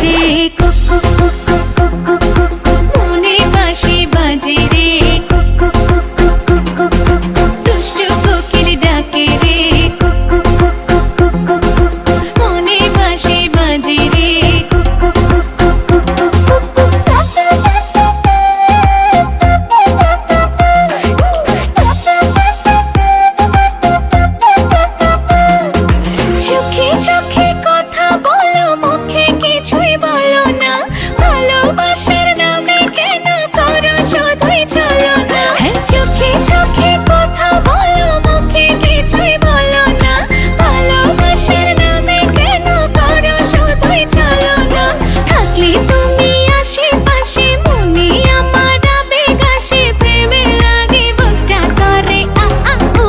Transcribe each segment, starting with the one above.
রে cook cook cook cook cook cook cook cook মনে বাঁশি বাজে রে cook cook cook cook cook cook cook cook দুষ্টু কোকিল ডাকে রে cook cook cook cook cook cook cook cook মনে বাঁশি বাজে রে cook cook cook cook cook cook cook cook চোখে চোখে কথা বলো মুখে কিছুই বলো না ভালোবাসার নামে কেন করো শুধুই চলো না চোখে চোখে কথা বলো মুখে কিছুই বলো না ভালোবাসার নামে কেন করো শুধুই চলো না থাকলে তুমি আশেপাশে মনে আমার আবেগ আসে প্রেমে লাগে বুকটা করে আ আ উ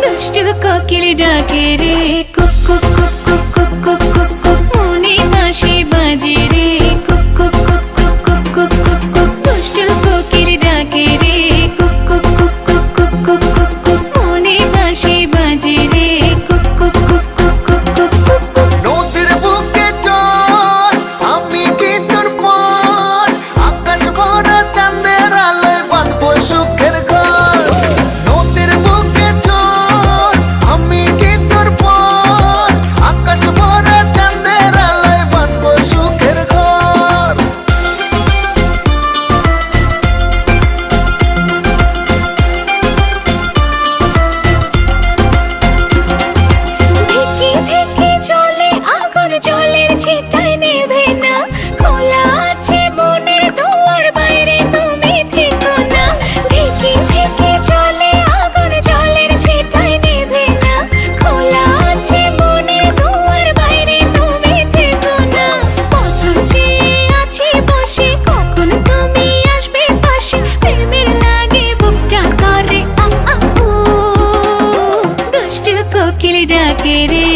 দুষ্টু কোকিল ডাকে রে cook cook cook cook cook cook cook cook মনে বাঁশি বাজে রে cook cook cook cook cook cook cook cook দুষ্টু কোকিল ডাকে রে cook cook cook cook cook cook cook cook মনে বাঁশি বাজে রে cook cook cook cook cook cook cook cook নদীর বুকে চল আমি কি তোর পর আকাশ ভরা চাঁদের আলোয় বাঁধবো সুখের ঘর নদীর বুকে চল আমি কি তোর পর আকাশ ভরা চাঁদের আলোয় বাঁধবো সুখের ঘর ধিকি ধিকি চলে আগুন জলের ছিটায় নেভে না খোলা আছে মনের দুয়ার বাইরে তুমি থেকো না ধিকি ধিকি চলে আগুন জলের ছিটায় নেভে না খোলা আছে মনের দুয়ার বাইরে তুমি থেকো না পথ চেয়ে আছি বসে কখন তুমি আসবে পাশে প্রেমের লাগে বুকটা করে আ আ উ দুষ্টু কোকিল ডাকে রে